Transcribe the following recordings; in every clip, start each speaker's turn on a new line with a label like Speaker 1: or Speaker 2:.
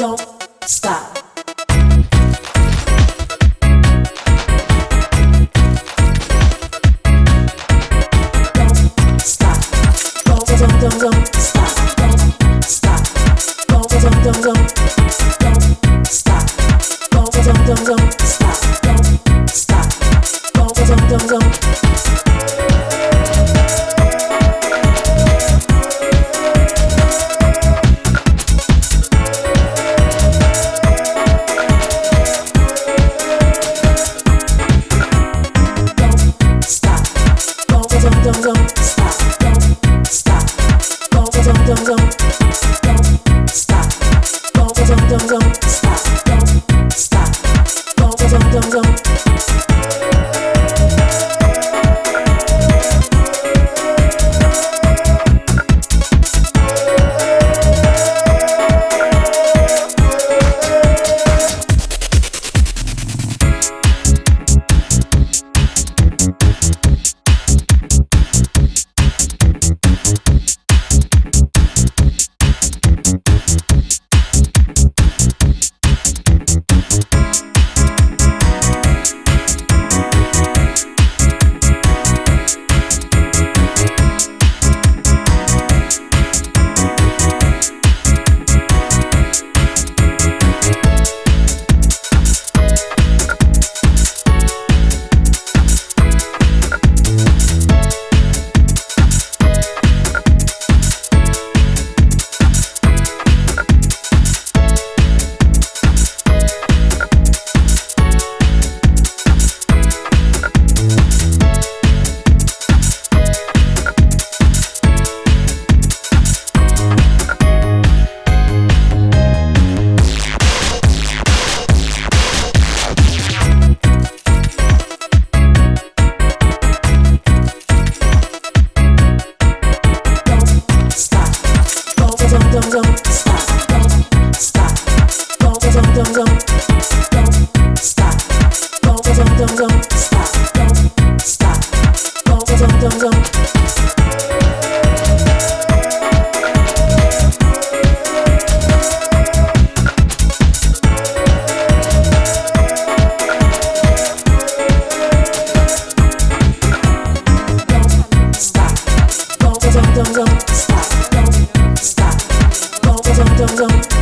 Speaker 1: don't stop. Don't stop. Don't stop. Don't stop. Don't stop. Don't stop. Don't stop. Don't.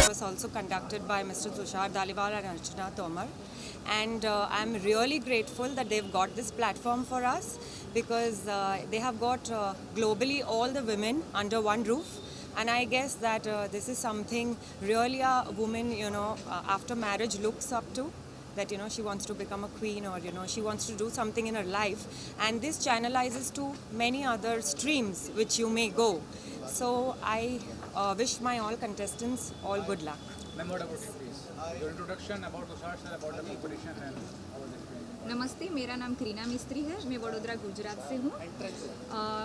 Speaker 2: Was also conducted by Mr. Tushar Dhaliwal and Archana Tomar, and I'm really grateful that they've got this platform for us, because they have got globally all the women under one roof, and I guess that this is something really a woman, after marriage looks up to, that she wants to become a queen, or she wants to do something in her life, and this channelizes to many other streams which you may go. So I wish my all contestants all good luck.
Speaker 3: Ma'am, what about you, please? Your introduction about Tushar sir, about the competition and how was it?
Speaker 4: नमस्ते, मेरा नाम करीना मिस्त्री है। मैं वडोदरा गुजरात से हूँ।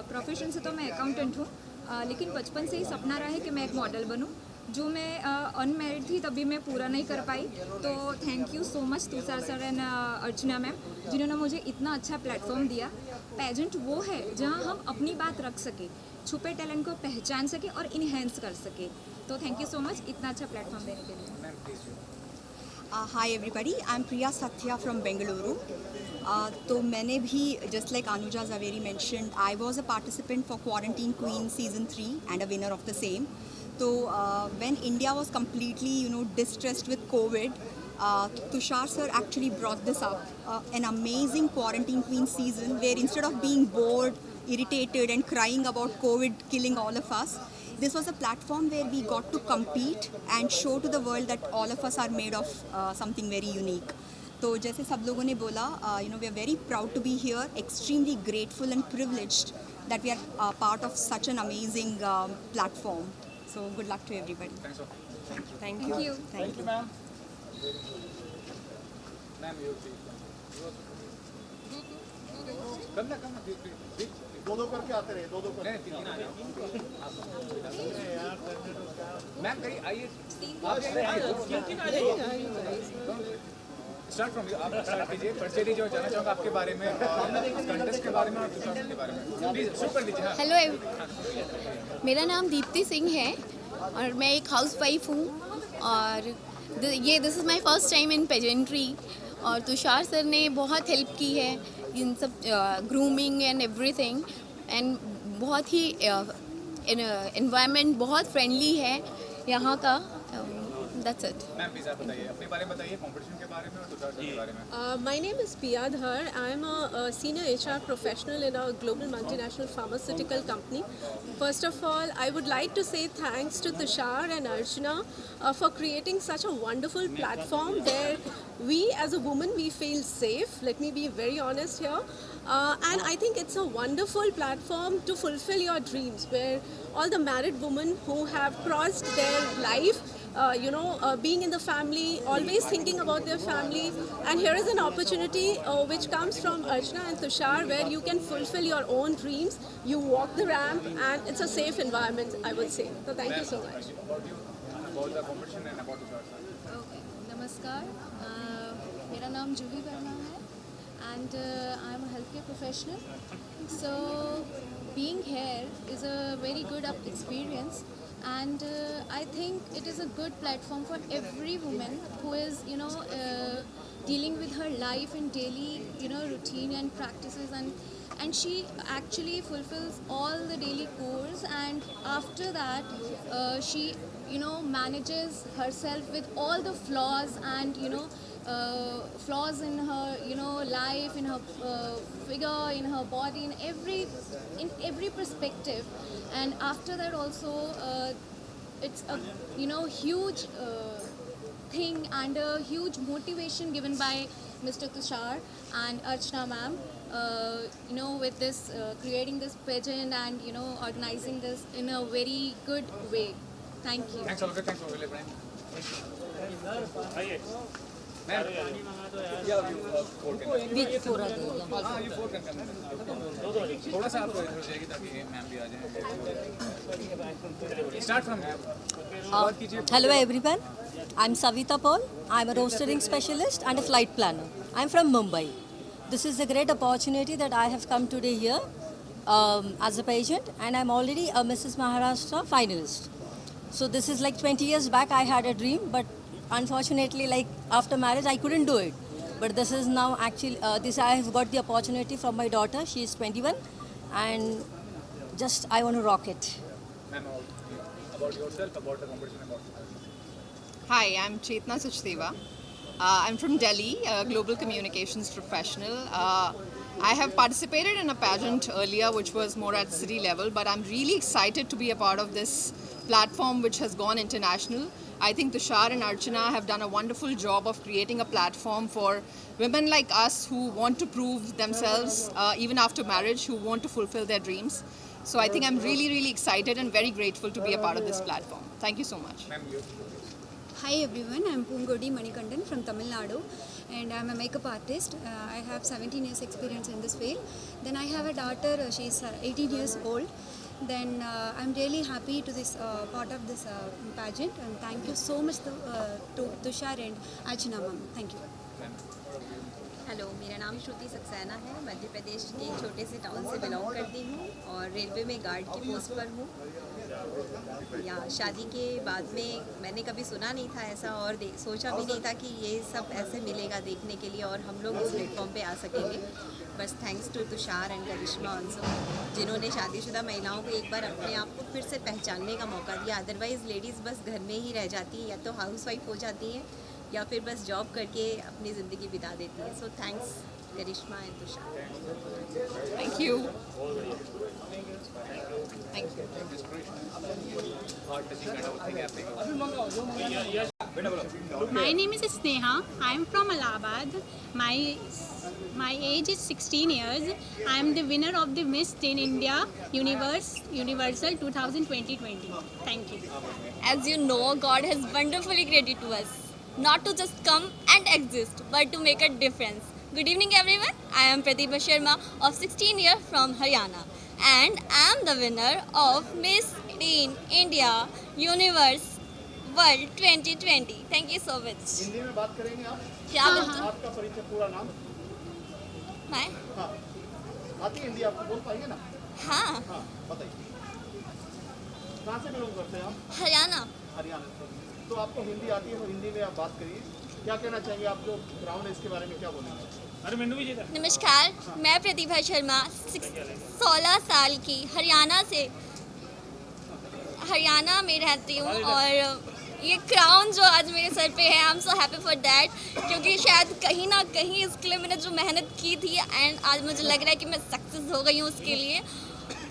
Speaker 4: Profession से तो मैं अकाउंटेंट हूँ, लेकिन बचपन से ही सपना रहा है कि मैं एक मॉडल बनूँ। जो मैं अनमेरिड थी तभी मैं पूरा नहीं कर पाई, तो thank you so much Tushar sir and Archana ma'am, जिन्होंने मुझे इतना अच्छा प्लेटफॉर्म दिया। पेजेंट वो है जहाँ हम अपनी बात रख सके, छुपे टैलेंट को पहचान सके और इन्हेंस कर सके। तो थैंक यू सो मच इतना अच्छा प्लेटफॉर्म देने के लिए।
Speaker 5: Hi everybody, I am Priya Satya from Bengaluru. तो मैंने भी just like Anuja Javeri mentioned, I was a participant for quarantine queen season 3 and a winner of the same. So when India was completely, distressed with COVID, Tushar sir actually brought this up, an amazing quarantine queen season where instead of being bored, irritated and crying about COVID killing all of us, this was a platform where we got to compete and show to the world that all of us are made of something very unique. तो जैसे सब लोगों ने बोला, we are very proud to be here, extremely grateful and privileged that we are part of such an amazing platform. So good luck to everybody.
Speaker 3: Thanks, sir.
Speaker 2: Thank you.
Speaker 3: Thank you, ma'am. Ma'am, you please. Come na, please.
Speaker 6: दो करके आते रहे, दो करके।
Speaker 3: नहीं, तीन आ जाओ। Ma'am कहीं आइए। स्टार्ट फ्रॉम यू, आप स्टार्ट कीजिए। परिचय दीजिए और जानना चाहूँगा आपके बारे में, कंटेस्ट के बारे में और तुषार के बारे में। प्लीज शुरू कर दीजिए।
Speaker 7: हेलो, मेरा नाम दीप्ति सिंह है और मैं एक हाउसवाइफ हूँ और this is my first time in pageantry और तुषार सर ने बहुत हेल्प की है इन सब ग्रूमिंग एंड एवरीथिंग एंड बहुत ही एनवायरनमेंट बहुत फ्रेंडली है यहाँ का दैट्स इट
Speaker 3: मैम प्लीज आप बताइए अपने बारे में बताइए कंपटीशन के बारे में और तुषार सर के बारे में
Speaker 8: My name is Pia Dhar. I am a senior HR professional in a global multinational pharmaceutical company. First of all, I would like to say thanks to Tushar and Archana for creating such a wonderful platform where we as a woman we feel safe. Let me be very honest here. And I think it's a wonderful platform to fulfill your dreams where all the married women who have crossed their life being in the family, always thinking about their family. And here is an opportunity which comes from Archana and Tushar where you can fulfill your own dreams. You walk the ramp and it's a safe environment, I would say. So thank you so much.
Speaker 3: about you about the competition and about Tushar sir
Speaker 7: okay नमस्कार मेरा नाम जूही वर्मा है and I am a health care professional so being here is a very good experience and I think it is a good platform for every woman who is dealing with her life in daily routine and practices and she actually fulfills all the daily chores and after that she manages herself with all the flaws and flaws in her life, in her figure, in her body, in every perspective. And after that also it's a huge thing and a huge motivation given by Mr. Tushar and Archana ma'am with this creating this pageant and organizing this in a very good way. Thank you.
Speaker 3: thanks for available ma'am
Speaker 1: Which four are there? Yeah.
Speaker 3: हाँ ये 4 confirm है थोड़ा सा आपको हो जाएगी ताकि ma'am भी आ जाए स्टार्ट फ्रॉम बात कीजिए
Speaker 9: Hello everyone, I'm Savita Paul. I'm a rostering specialist and a flight planner. I'm from Mumbai. This is a great opportunity that I have come today here as a pageant and I'm already a Mrs. Maharashtra finalist. So this is like 20 years back I had a dream but unfortunately like after marriage I couldn't do it. But this is now actually, I have got the opportunity from my daughter. She is 21 and just I want to rock it.
Speaker 3: Ma'am about yourself about the competition about
Speaker 10: Hi, I'm Chetna Suchdeva. I'm from Delhi, a global communications professional. I have participated in a pageant earlier which was more at city level, but I'm really excited to be a part of this platform which has gone international. I think Tushar and Archana have done a wonderful job of creating a platform for women like us who want to prove themselves even after marriage, who want to fulfill their dreams. So I think I'm really, really excited and very grateful to be a part of this platform. Thank you so much.
Speaker 3: Ma'am you
Speaker 5: Hi everyone, I'm Pungodi Manikandan from Tamil Nadu and I'm a makeup artist. I have 17 years experience in this field. Then I have a daughter, she's 18 years old. Then I'm really happy to this part of this pageant and thank you so much to Tushar and Archana ma'am. Thank you.
Speaker 11: Hello मेरा नाम श्रुति सक्सेना है मध्य प्रदेश के एक छोटे से town से belong करती हूँ और रेलवे में गार्ड की पोस्ट पर हूँ या शादी के बाद में मैंने कभी सुना नहीं था ऐसा और सोचा भी नहीं था कि ये सब ऐसे मिलेगा देखने के लिए और हम लोग इस प्लेटफॉर्म पे आ सकेंगे बस thanks to Tushar and Karishma also जिन्होंने शादीशुदा महिलाओं को एक बार अपने आप को फिर से पहचानने का मौका दिया अदरवाइज़ लेडीज़ बस घर में ही रह जाती हैं या तो हाउसवाइफ हो जाती हैं या फिर बस जॉब करके अपनी ज़िंदगी बिता देती है so thanks Karishma and Tushar
Speaker 10: Thank you. Thank you.
Speaker 3: heart touching kind of thing happening
Speaker 12: My name is Sneha. I am from Allahabad. My age is 16 years. I am the winner of the Miss Teen India Universal 2020. Thank you.
Speaker 7: As you know, God has wonderfully created to us, not to just come and exist, but to make a difference. Good evening, everyone. I am Pratibha Sharma of 16 years from Haryana, and I am the winner of Miss Teen India Universe World 2020. Thank you so much.
Speaker 6: Hindi में बात करेंगे आप
Speaker 7: क्या बोलते हैं?
Speaker 6: आपका परिचय पूरा नाम
Speaker 7: मैं?
Speaker 6: हाँ आती है हिंदी आपको बोल पाएंगे ना
Speaker 7: हाँ.
Speaker 6: हाँ बताइए कहाँ से बिलोंग करते हैं आप?
Speaker 11: हरियाणा।
Speaker 6: हरियाणा से। तो आपको हिंदी आती है, तो हिंदी में आप बात करिए। क्या कहना चाहेंगे, आप जो क्राउन है इसके बारे में क्या बोलेंगे?
Speaker 11: नमस्कार, मैं प्रतिभा शर्मा, 16 साल की, हरियाणा में रहती हूँ। और ये क्राउन जो आज मेरे सर पे है, I am so happy for that, क्योंकि शायद कहीं ना कहीं इसके लिए मैंने जो मेहनत की थी एंड आज मुझे लग रहा है कि मैं सक्सेस हो गई हूँ उसके लिए।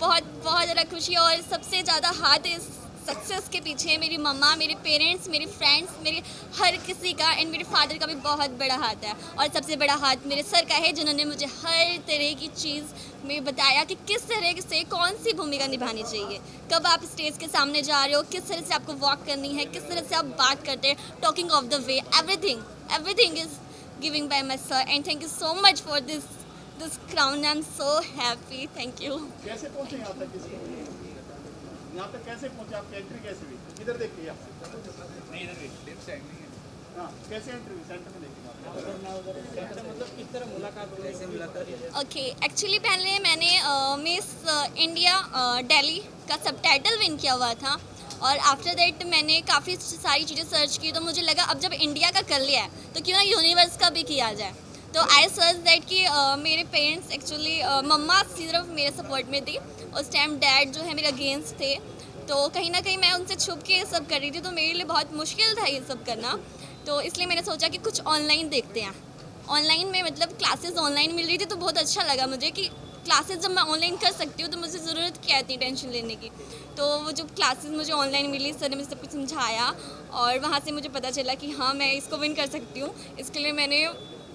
Speaker 11: बहुत बहुत ज़्यादा खुशी है। और सबसे ज़्यादा हाथ इस सक्सेस के पीछे मेरी मम्मा, मेरे पेरेंट्स, मेरे फ्रेंड्स, मेरे हर किसी का एंड मेरे फादर का भी बहुत बड़ा हाथ है। और सबसे बड़ा हाथ मेरे सर का है, जिन्होंने मुझे हर तरह की चीज़ में बताया कि किस तरह से कौन सी भूमिका निभानी चाहिए, कब आप स्टेज के सामने जा रहे हो, किस तरह से आपको वॉक करनी है, किस तरह से आप बात करते हैं, talking of the way, everything is giving bye my sir. And thank you so much for this crown. I am so happy, thank you.
Speaker 6: कैसे पहुँचे यहाँ तक? यहाँ तक कैसे पहुँचे? आपकी एंट्री कैसे हुई? इधर देखिए आप। नहीं, इधर देखिए। हाँ, कैसे एंट्री हुई? सेंटर में देखिए। मतलब किस तरह मुलाकात हुई? कैसे मुलाकात?
Speaker 11: ओके, एक्चुअली पहले मैंने मिस इंडिया दिल्ली का सबटाइटल विन किया हुआ था। और आफ्टर दैट मैंने काफ़ी सारी चीज़ें सर्च की, तो मुझे लगा अब जब इंडिया का कर लिया है तो क्यों ना यूनिवर्स का भी किया जाए। तो आई सर्च दैट कि मेरे पेरेंट्स एक्चुअली मम्मा सिर्फ मेरे सपोर्ट में थी, उस टाइम डैड जो है मेरे अगेंस्ट थे। तो कहीं ना कहीं मैं उनसे छुप के ये सब कर रही थी, तो मेरे लिए बहुत मुश्किल था ये सब करना। तो इसलिए मैंने सोचा कि कुछ ऑनलाइन देखते हैं। ऑनलाइन में मतलब क्लासेस ऑनलाइन मिल रही थी, तो बहुत अच्छा लगा मुझे कि क्लासेस जब मैं ऑनलाइन कर सकती हूँ तो मुझे ज़रूरत क्या थी टेंशन लेने की। तो वो जो क्लासेस मुझे ऑनलाइन मिली, सर ने मुझे सब कुछ समझाया और वहाँ से मुझे पता चला कि हाँ मैं इसको विन कर सकती हूँ। इसके लिए मैंने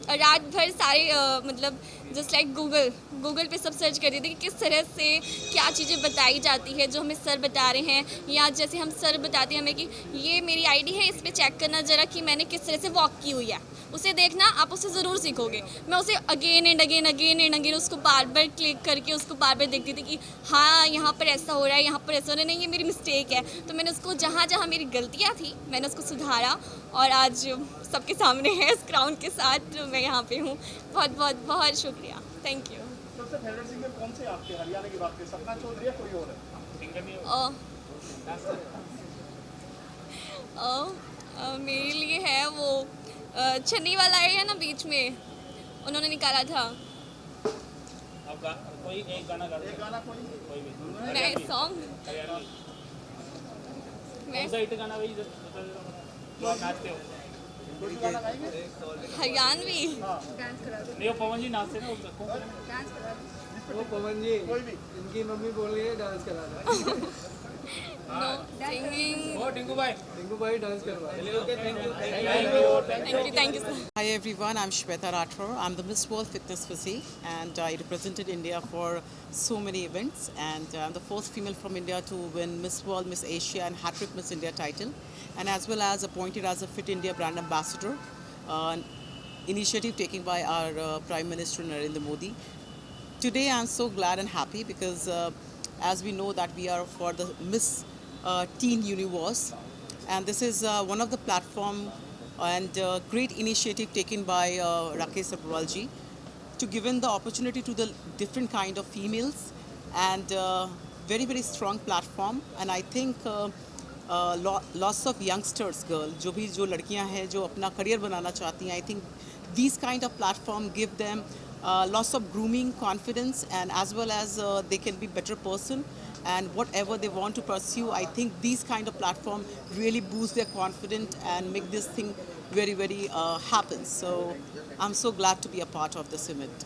Speaker 11: रात भर सारे मतलब जस्ट लाइक गूगल पे सब सर्च कर रही थी कि किस तरह से क्या चीज़ें बताई जाती है जो हमें सर बता रहे हैं, या जैसे हम सर बताते हैं हमें कि ये मेरी आईडी है, इस पर चेक करना ज़रा कि मैंने किस तरह से वॉक की हुई है, उसे देखना, आप उसे ज़रूर सीखोगे। मैं उसे अगेन एंड अगेन उसको बार बार क्लिक करके उसको बार बार देखती थी कि हाँ यहाँ पर ऐसा हो रहा है, यहाँ पर ऐसा हो रहा है, नहीं ये मेरी मिस्टेक है। तो मैंने उसको जहाँ जहाँ मेरी गलतियाँ थी मैंने उसको सुधारा और आज सबके सामने है इस क्राउन के साथ मैं यहाँ पे हूँ। बहुत बहुत बहुत शुक्रिया, थैंक यू।
Speaker 6: सबसे फेवरेट सिंगर कौन से आपके? हरियाणा की बात करें, सपना चौधरी या कोई और है?
Speaker 11: मेरे लिए है वो छन्नी वाला है ना बीच में, उन्होंने निकाला था।
Speaker 3: कोई एक गाना गा दो।
Speaker 6: एक गाना कोई भी?
Speaker 11: मैं सॉन्ग
Speaker 3: गाना वही जो आप नाचते हो।
Speaker 6: कोई गाना गाएंगे?
Speaker 11: हरियाणवी
Speaker 3: नहीं, वो पवन जी नाचते ना,
Speaker 13: वो पवन जी
Speaker 6: कोई भी?
Speaker 13: इनकी मम्मी बोल रही है डांस करा दो।
Speaker 11: Know singing.
Speaker 3: ओ टिंकू भाई
Speaker 13: डांस करवा।
Speaker 11: Thank you sir.
Speaker 14: Hi everyone, I'm Shweta Rathore. I'm the Miss World Fitness Physique and I represented India for so many events, and I'm the first female from India to win Miss World, Miss Asia and Hat-trick Miss India title, and as well as appointed as a Fit India brand ambassador, an initiative taken by our Prime Minister Narendra Modi. Today I'm so glad and happy because as we know that we are for the Miss Teen Universe, and this is one of the platform and great initiative taken by Rakesh Sabharwal ji to given the opportunity to the different kind of females, and very very strong platform. And I think lots of youngsters girl जो लड़कियां हैं जो अपना career बनाना चाहती हैं, I think these kind of platform give them lots of grooming, confidence, and as well as they can be better person, and whatever they want to pursue. I think these kind of platform really boost their confidence and make this thing very very happen. So I'm so glad to be a part of this event.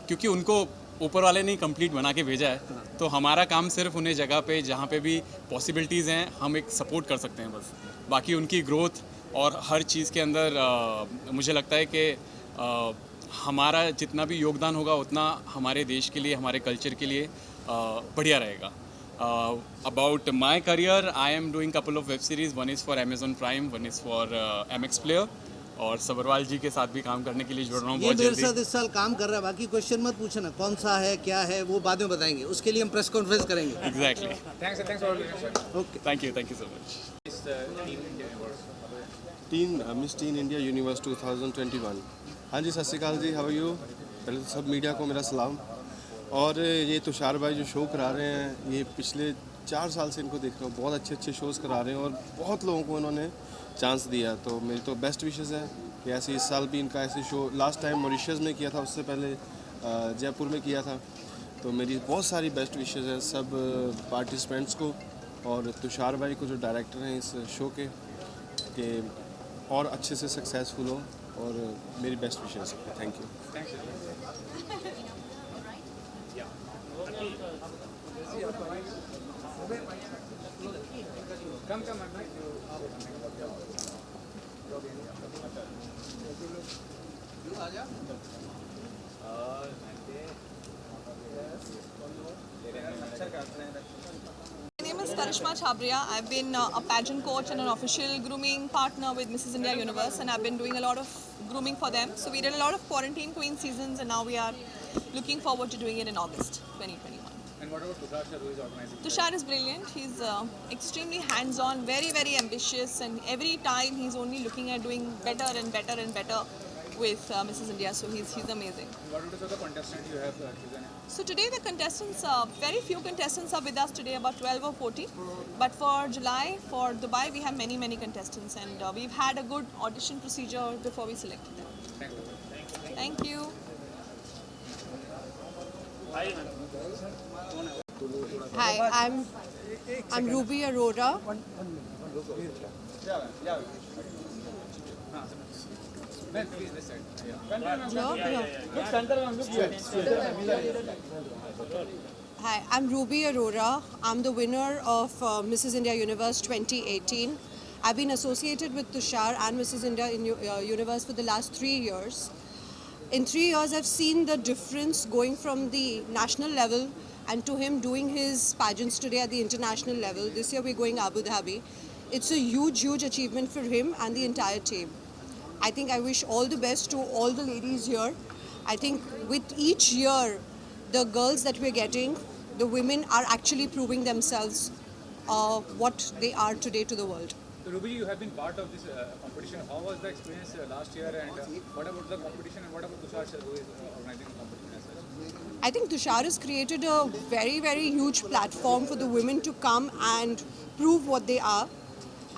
Speaker 15: क्योंकि उनको ऊपर वाले ने complete बना के भेजा है, तो हमारा काम सिर्फ उन्हें जगह पे जहाँ पे भी पॉसिबिलिटीज़ हैं हम एक सपोर्ट कर सकते हैं बस। बाकी उनकी ग्रोथ और हर चीज़ के अंदर मुझे लगता है कि हमारा जितना भी योगदान होगा उतना हमारे देश के लिए, हमारे कल्चर के लिए बढ़िया रहेगा। About my career, I am doing couple of web series. One is for Amazon Prime, one is for MX Player. और सबरवाल जी के साथ भी काम करने के लिए जुड़ रहा हूँ बहुत जल्दी।
Speaker 16: मेरे साथ इस साल काम कर रहा है, बाकी क्वेश्चन मत पूछना कौन सा है क्या है, वो बाद में बताएंगे, उसके लिए हम प्रेस कॉन्फ्रेंस करेंगे।
Speaker 15: Exactly.
Speaker 3: Thanks for
Speaker 15: Okay. Thank you so much.
Speaker 17: Miss tin India universe 2021। हाँ जी, सत श्री अकाल जी, हाउ आर यू? पहले तो सब मीडिया को मेरा सलाम। और ये तुषार भाई जो शो करा रहे हैं, ये पिछले 4 साल से इनको देख रहा हूँ, बहुत अच्छे अच्छे शोज़ करा रहे हैं और बहुत लोगों को इन्होंने चांस दिया। तो मेरी तो बेस्ट विशेज़ है कि ऐसे इस साल भी इनका ऐसे शो, लास्ट टाइम मॉरिशस में किया था, उससे पहले जयपुर में किया था। तो मेरी बहुत सारी बेस्ट विशेज़ है सब पार्टिसिपेंट्स को और तुषार भाई को जो डायरेक्टर हैं इस शो के और अच्छे से सक्सेसफुल हो और मेरी बेस्ट विशेज़ है। Thank you.
Speaker 18: My name is Karishma Chabria. I've been a pageant coach and an official grooming partner with Mrs. India Universe, and I've been doing a lot of grooming for them. So we did a lot of quarantine queen seasons, and now we are looking forward to doing it in August 2021.
Speaker 3: And what about Tushar sir, who is organizing?
Speaker 18: Tushar is brilliant. He's extremely hands-on, very, very ambitious, and every time he's only looking at doing better and better and better with Mrs. India. So he's amazing.
Speaker 3: And what about the contestant you have chosen?
Speaker 18: So today the contestants, very few contestants are with us today, about 12 or 14. But for July, for Dubai, we have many, many contestants, and we've had a good audition procedure before we selected them. Thank you.
Speaker 19: Hi, I'm Ruby Arora. Hi, I'm Ruby Arora. I'm the winner of Mrs. India Universe 2018. I've been associated with Tushar and Mrs. India Universe for the last 3 years. In 3 years, I've seen the difference going from the national level and to him doing his pageants today at the international level. This year we're going Abu Dhabi. It's a huge, huge achievement for him and the entire team. I think I wish all the best to all the ladies here. I think with each year, the girls that we're getting, the women are actually proving themselves what they are today to the world.
Speaker 3: So Ruby, you have been part of this competition. How was the experience last year, and what about the competition, and what about Tushar sir, who is organizing the competition as such?
Speaker 19: I think Tushar has created a very, very huge platform for the women to come and prove what they are.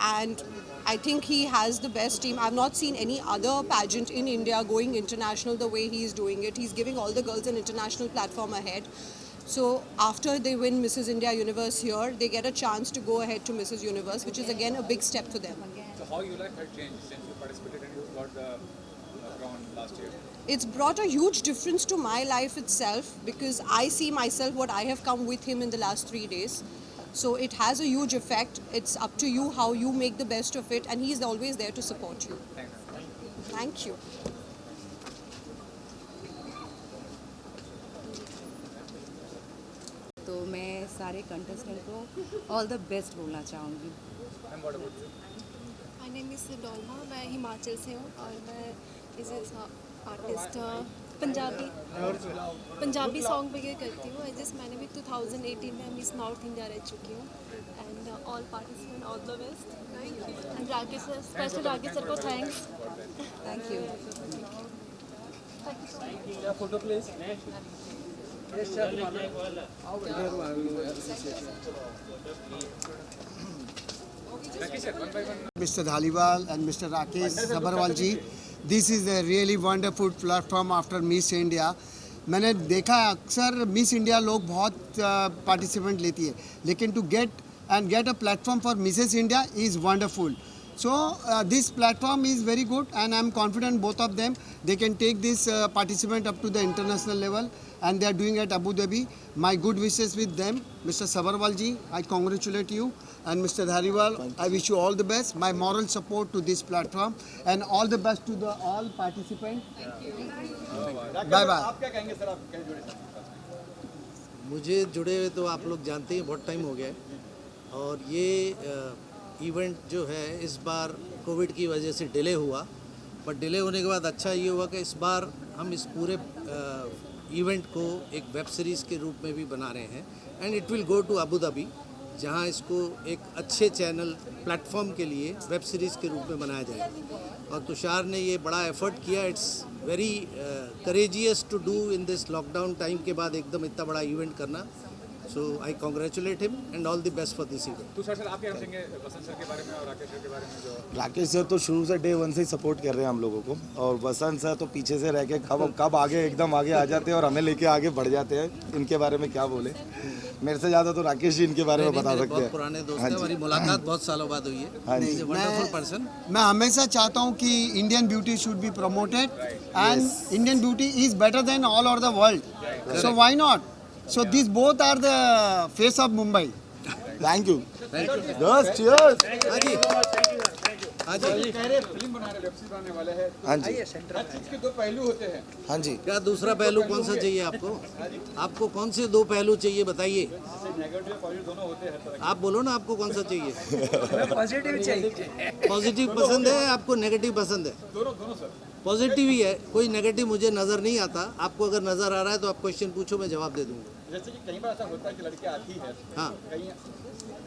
Speaker 19: And I think he has the best team. I've not seen any other pageant in India going international the way he's doing it. He's giving all the girls an international platform ahead. So after they win Mrs. India Universe here, they get a chance to go ahead to Mrs. Universe, which is again a big step for them.
Speaker 3: So how you like her change since you participated and you got the crown last year?
Speaker 19: It's brought a huge difference to my life itself because I see myself what I have come with him in the last 3 days. So it has a huge effect. It's up to you how you make the best of it, and he's always there to support you. Thank you.
Speaker 20: तो मैं सारे contestant को all the best बोलना चाहूँगी।
Speaker 7: My name is Dolma, मैं हिमाचल से हूँ और मैं एज आर्टिस्ट पंजाबी सॉन्ग वगैरह करती हूँ। जस्ट मैंने भी 2018 में मिस नॉर्थ इंडिया रह चुकी हूँ। And all participant all the best. And Rakesh sir, special Rakesh sir को thanks.
Speaker 20: Thank you.
Speaker 13: Photo please.
Speaker 21: Mr. Dhaliwal and Mr. Rakesh Sabharwal ji, this is a really wonderful platform after Miss India. मैंने देखा अक्सर miss India लोग बहुत participant लेती है, लेकिन to get a platform for Mrs. India is wonderful. So this platform is very good, and I'm confident both of them, they can take this participant up to the international level, and they are doing at Abu Dhabi. My good wishes with them. Mr. Sabharwal ji, I congratulate you, and Mr. Dhaliwal, I wish you all the best. My moral support to this platform, and all the best to the all participants. Bye bye.
Speaker 6: आप क्या कहेंगे sir, आप क्या जुड़े sir?
Speaker 16: मुझे जुड़े हुए तो आप लोग जानते हैं बहुत टाइम हो गया है, और ये इवेंट जो है इस बार कोविड की वजह से डिले हुआ, पर डिले होने के बाद अच्छा ये हुआ कि इस बार हम इस पूरे इवेंट को एक वेब सीरीज़ के रूप में भी बना रहे हैं, and it will go to Abu Dhabi, जहाँ इसको एक अच्छे चैनल प्लेटफॉर्म के लिए वेब सीरीज़ के रूप में बनाया जाएगा। और तुषार ने ये बड़ा एफर्ट किया, it's very courageous to do in this lockdown time के बाद एकदम इतना बड़ा इवेंट करना, So I congratulate him and all the best for this event.
Speaker 3: Tushar sir आप क्या कहेंगे वसंत सर के बारे में और राकेश सर के बारे में? जो
Speaker 4: राकेश सर तो शुरू से डे 1 से ही सपोर्ट कर रहे हैं हम लोगों को, और वसंत सर तो पीछे से रह के कब आगे एकदम आगे आ जाते हैं और हमें लेके आगे बढ़ जाते हैं। इनके बारे में क्या बोले, मेरे से ज़्यादा तो राकेश जी इनके बारे में बता सकते हैं।
Speaker 16: बहुत पुराने दोस्त हैं, हमारी मुलाकात बहुत सालों बाद हुई है।
Speaker 4: हाँ जी।
Speaker 16: Wonderful person.
Speaker 21: मैं हमेशा चाहता हूँ कि Indian beauty should be promoted and Indian beauty is better than all over the world, so why not? So these both are the face of Mumbai.
Speaker 4: Thank you.
Speaker 16: Yes, cheers.
Speaker 3: हाँ जी कह रहे film बना रहे, web series बनाने वाले हैं।
Speaker 4: हाँ जी।
Speaker 3: हर चीज के दो पहलू होते हैं।
Speaker 4: हाँ जी।
Speaker 16: क्या दूसरा पहलू कौन सा चाहिए आपको? आपको कौन से दो पहलू चाहिए बताइए?
Speaker 3: नेगेटिव पॉजिटिव दोनों होते हैं हर तरह
Speaker 16: आप बोलो ना, आपको कौन सा चाहिए?
Speaker 13: पॉजिटिव चाहिए।
Speaker 16: पॉजिटिव पसंद है आपको, नेगेटिव पसंद है?
Speaker 3: दोनों सर।
Speaker 16: पॉजिटिव ही है, कोई नेगेटिव मुझे नज़र नहीं आता। आपको अगर नज़र आ रहा है तो आप क्वेश्चन पूछो, मैं जवाब दे दूंगा।
Speaker 3: जैसे कि कई बार ऐसा होता है कि लड़की आती है,
Speaker 16: हाँ
Speaker 3: कहीं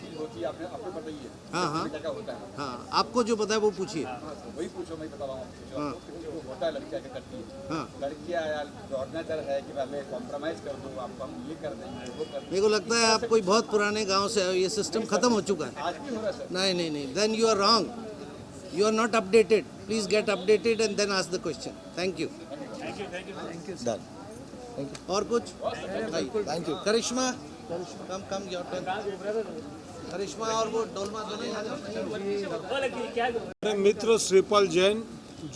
Speaker 3: चीज होती है, आपको पता ही है।
Speaker 16: हाँ
Speaker 3: क्या होता है?
Speaker 16: हाँ, आपको जो पता है वो पूछिए।
Speaker 3: वही पूछो, मैं बता रहा हूँ।
Speaker 16: हाँ।
Speaker 3: जो होता है लड़कियाँ क्या करती है,
Speaker 16: हाँ।
Speaker 3: लड़कियाँ यार दौड़ना डर है कि मैं कॉम्प्रोमाइज कर दूँ, आपको हम ये कर देंगे वो कर देंगे।
Speaker 16: मेरे को लगता है आप कोई बहुत पुराने गांव से आए, ये सिस्टम खत्म हो चुका है।
Speaker 3: आज भी हो रहा है सर।
Speaker 16: नहीं, then you are wrong, you are not updated. Please get updated and then ask the question. Thank you.
Speaker 4: Done.
Speaker 16: और कुछ?
Speaker 4: Thank you.
Speaker 16: Karishma, come your turn. Karishma और वो डोलमा दोनों ही आ जाओ।
Speaker 22: मेरे मित्र श्रीपाल जैन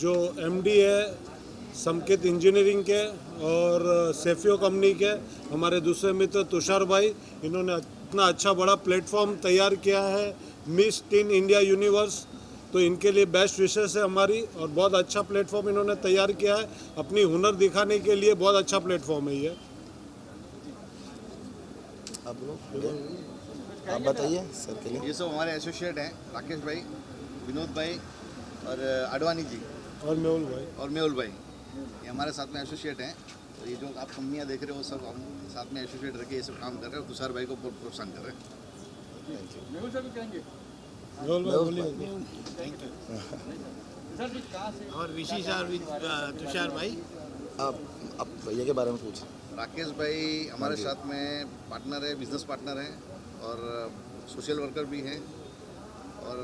Speaker 22: जो एमडी है समकेत इंजीनियरिंग के और सेफियो कंपनी के, हमारे दूसरे मित्र तुषार भाई, इन्होंने इतना अच्छा बड़ा प्लेटफॉर्म तैयार किया है मिस टीन इंडिया यूनिवर्स, तो इनके लिए बेस्ट विशेष है हमारी। और बहुत अच्छा प्लेटफॉर्म इन्होंने तैयार किया है, अपनी हुनर दिखाने के लिए बहुत अच्छा प्लेटफॉर्म है ये।
Speaker 4: आप बताइए सर के लिए।
Speaker 23: ये सब हमारे एसोसिएट हैं, राकेश भाई, विनोद भाई और अडवाणी जी
Speaker 22: और मेहुल भाई,
Speaker 23: ये हमारे साथ में एसोसिएट हैं। तो ये जो आप कंपनियाँ देख रहे हो सब हम साथ में एसोसिएट रह के ये सब काम कर रहे हैं और तुषार भाई को प्रोत्साहन कर रहे हैं।
Speaker 3: मेहुल सर भी कहेंगे।
Speaker 23: Thank you.
Speaker 6: और विशेष तुषार भाई,
Speaker 4: आप भैया के बारे में पूछ।
Speaker 23: राकेश भाई हमारे साथ में पार्टनर है, बिजनेस पार्टनर हैं और सोशल वर्कर भी हैं, और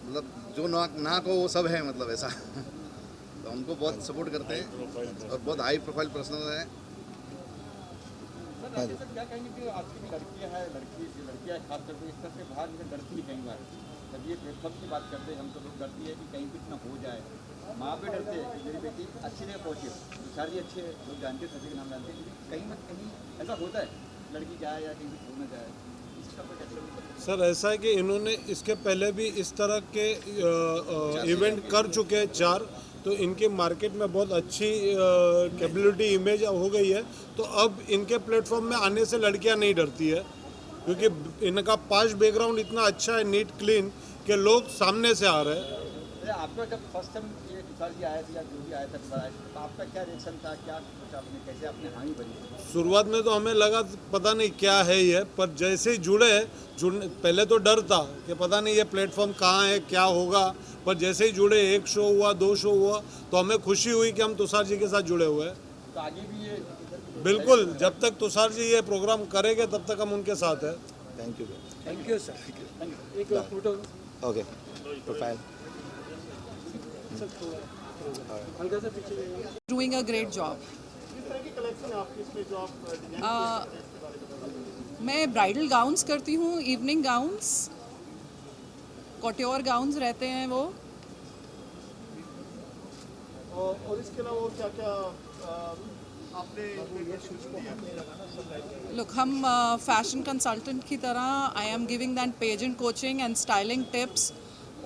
Speaker 23: मतलब जो ना को वो सब है, मतलब ऐसा। तो उनको बहुत सपोर्ट करते हैं और बहुत हाई प्रोफाइल पर्सन है।
Speaker 3: सर क्या कहेंगे कि आज की लड़कियाँ हैं, लड़कियाँ खास करके इस तरह से बाहर निकल डरती है कई बार। जब ये प्लेटफॉर्म की बात करते हैं हम, तो लोग डरती है कि कहीं कुछ ना हो जाए। माँ पे डरते हैं कि मेरी बेटी अच्छी जगह पहुँचे। तुषार जी अच्छे लोग जानते हैं, सभी के नाम जानते हैं, लेकिन कहीं ना कहीं ऐसा होता है लड़की जाए या कहीं कुछ हो ना जाए।
Speaker 22: सर ऐसा है कि इन्होंने इसके पहले भी इस तरह के इवेंट कर चुके हैं 4, तो इनके मार्केट में बहुत अच्छी कैपेबिलिटी इमेज हो गई है। तो अब इनके प्लेटफॉर्म में आने से लड़कियां नहीं डरती है, क्योंकि इनका पास्ट बैकग्राउंड इतना अच्छा है, नीट क्लीन, कि लोग सामने से आ रहे हैं।
Speaker 3: आपका जब फर्स्ट टाइम ये तुषार जी आया था या जो भी आया था तो आपका क्या रिएक्शन था, क्या सोचा आपने, कैसे आपने हामी भरी?
Speaker 22: शुरुआत में तो हमें लगा पता नहीं क्या है ये, पर जैसे ही जुड़ने पहले तो डर था कि पता नहीं ये प्लेटफॉर्म कहाँ है, क्या होगा, पर जैसे ही जुड़े, 1 शो हुआ, 2 शो हुआ, तो हमें खुशी हुई कि हम तुषार जी के साथ जुड़े हुए हैं।
Speaker 3: तो आगे भी ये
Speaker 22: बिल्कुल, जब तक तुषार जी ये प्रोग्राम करेंगे तब तक हम उनके साथ हैं।
Speaker 4: Thank you
Speaker 13: sir. एक photo.
Speaker 4: Okay, profile.
Speaker 18: Doing a great job.
Speaker 6: किस तरह की कलेक्शन है आपकी इसमें जो आप डिजाइन?
Speaker 18: मैं ब्राइडल गाउन्स करती हूँ, इवनिंग गाउन्स, कॉट्योर गाउन्स रहते हैं वो।
Speaker 6: और इसके अलावा और क्या क्या आपने
Speaker 18: Look, हम फैशन कंसल्टेंट की तरह I am giving that pageant coaching and styling tips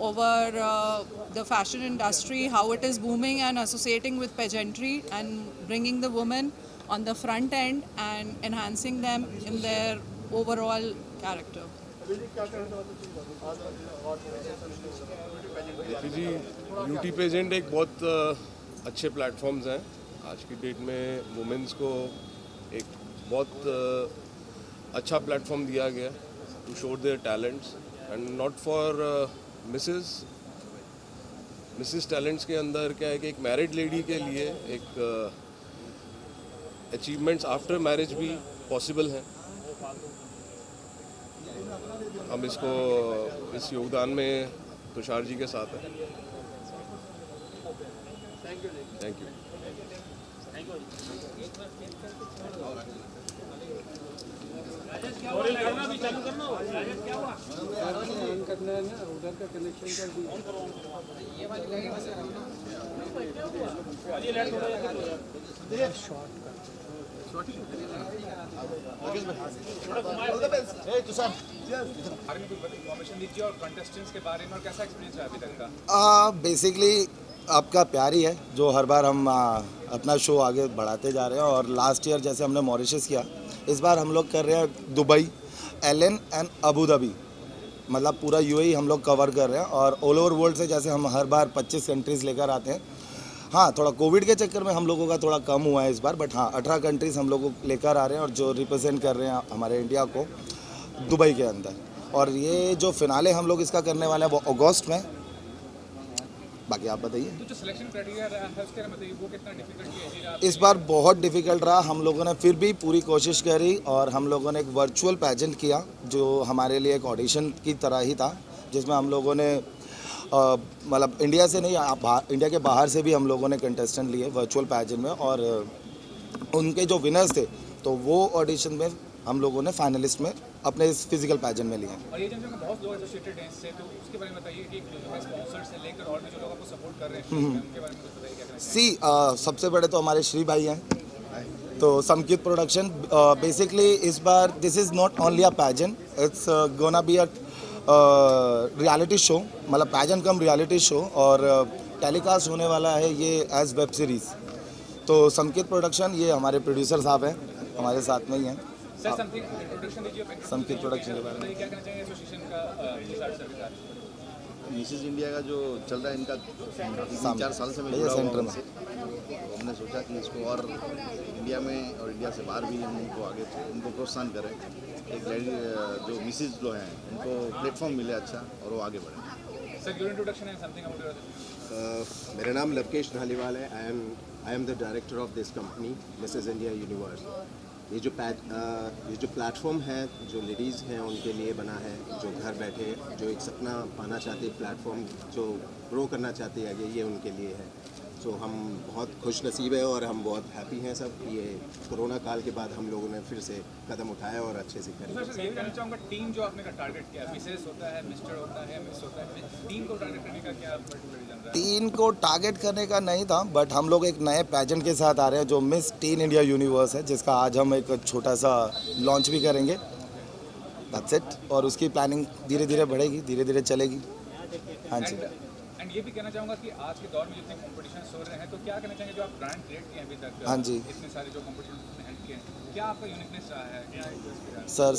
Speaker 18: over the fashion industry, how it is booming, and associating with pageantry and bringing the women on the front end and enhancing them in their overall character.
Speaker 17: देखिए जी, beauty pageant एक बहुत अच्छे platforms हैं। आज की date में women's को एक बहुत अच्छा प्लेटफॉर्म दिया गया to show their talents, and not for Mrs talents के अंदर क्या है कि एक मैरिड लेडी के लिए एक अचीवमेंट्स आफ्टर मैरिज भी पॉसिबल हैं। हम इसको इस योगदान में तुषार जी के साथ हैं। Thank you.
Speaker 13: करना भी चालू करना हो क्या हुआ ऑन करना है ना उधर का कनेक्शन कर दी ये वाली लाइट ये लाइट थोड़ा शॉर्ट
Speaker 15: और कंटेस्टेंट्स के बारे में और कैसा एक्सपीरियंस है अभी तक का?
Speaker 4: बेसिकली आपका प्यार ही है जो हर बार हम अपना शो आगे बढ़ाते जा रहे हैं। और लास्ट ईयर जैसे हमने मॉरिशस किया, इस बार हम लोग कर रहे हैं दुबई, एलन एंड अबू धाबी, मतलब पूरा यूएई हम लोग कवर कर रहे हैं। और ऑल ओवर वर्ल्ड से जैसे हम हर बार 25 कंट्रीज़ लेकर आते हैं। हाँ, थोड़ा कोविड के चक्कर में हम लोगों का थोड़ा कम हुआ है इस बार, बट हाँ 18 कंट्रीज़ हम लोग लेकर आ रहे हैं और जो रिप्रेजेंट कर रहे हैं हमारे इंडिया को दुबई के अंदर। और ये जो फिनाले हम लोग इसका करने वाले हैं वो अगस्त में। बाकी आप बताइए।
Speaker 15: तो जो सिलेक्शन क्राइटेरिया रहा है उसके बारे में बताइए, वो कितना डिफिकल्ट है?
Speaker 4: इस बार बहुत डिफ़िकल्ट रहा। हम लोगों ने फिर भी पूरी कोशिश करी और हम लोगों ने एक वर्चुअल पैजेंट किया जो हमारे लिए एक ऑडिशन की तरह ही था, जिसमें हम लोगों ने मतलब इंडिया से नहीं, इंडिया के बाहर से भी हम लोगों ने कंटेस्टेंट लिए वर्चुअल पैजेंट में। और उनके जो विनर्स थे तो वो ऑडिशन में हम लोगों ने फाइनलिस्ट में अपने इस फिजिकल पैजेंट में लिए।
Speaker 15: और ये जो बहुत लोग एसोसिएटेड हैं इससे, तो उसके बारे में बताइए कि स्पॉन्सर से लेकर और भी जो लोग आपको सपोर्ट कर रहे हैं उनके बारे में कुछ बताइए क्या?
Speaker 4: सबसे बड़े तो हमारे श्री भाई हैं, तो समकित प्रोडक्शन। बेसिकली इस बार this is not only a pageant, it's gonna be a reality show, मतलब पैजेंट कम रियलिटी शो। और टेलीकास्ट होने वाला है ये एज वेब सीरीज़। तो समकित प्रोडक्शन, ये हमारे प्रोड्यूसर साहब हैं, हमारे साथ में ही हैं।
Speaker 15: सर समथिंग इंट्रोडक्शन दीजिए
Speaker 4: समकित प्रोडक्शन के बारे में।
Speaker 15: क्या कहना चाहिए एसोसिएशन का?
Speaker 23: मिसेज इंडिया का जो चल रहा है इनका 3-4 साल से मैं जुड़ा हुआ हूं उनसे। तो हमने सोचा कि इसको और इंडिया में और इंडिया से बाहर भी हम उनको आगे उनको प्रोत्साहन करें। एक लेडी जो मिसेज जो हैं उनको प्लेटफॉर्म मिले अच्छा और वो आगे बढ़ें।
Speaker 15: सर योर इंट्रोडक्शन है समथिंग अबाउट
Speaker 1: मेरा नाम लवकेश धालीवाल है। I am the director of this company Mrs India Universe. ये जो प्लेटफॉर्म है जो लेडीज़ हैं उनके लिए बना है, जो घर बैठे जो एक सपना पाना चाहते हैं, प्लेटफॉर्म जो ग्रो करना चाहते हैं आगे, ये उनके लिए है। सो हम बहुत खुश नसीब है और हम बहुत हैप्पी हैं सब। ये कोरोना काल के बाद हम लोगों ने फिर से कदम उठाया और अच्छे से करें।
Speaker 15: सर ये कहना चाहूँगा, टीम जो आपने का टारगेट किया, मिसेस होता है, मिस्टर होता है, मिस होता है, टीम को टारगेट करने का क्या पर्टिकुलर रीजन रहा है?
Speaker 4: टीन को टारगेट करने का नहीं था, बट हम लोग एक नए पैजेंट के साथ आ रहे हैं जो मिस टीन इंडिया यूनिवर्स है, जिसका आज हम एक छोटा सा लॉन्च भी करेंगे। That's it. और उसकी प्लानिंग धीरे धीरे बढ़ेगी, धीरे धीरे चलेगी। हाँ जी।
Speaker 15: एंड ये भी कहना चाहूँगा कि आज के दौर में जितने कॉम्पिटिशन हो रहे हैं, तो क्या कहना चाहेंगे जो आप ब्रांड क्रिएट किए हैं अभी तक?
Speaker 4: हाँ जी।
Speaker 15: इतने सारे जो कॉम्पिटिशन हेल्प किए हैं, क्या आपका यूनिकनेस रहा है? क्या
Speaker 4: सर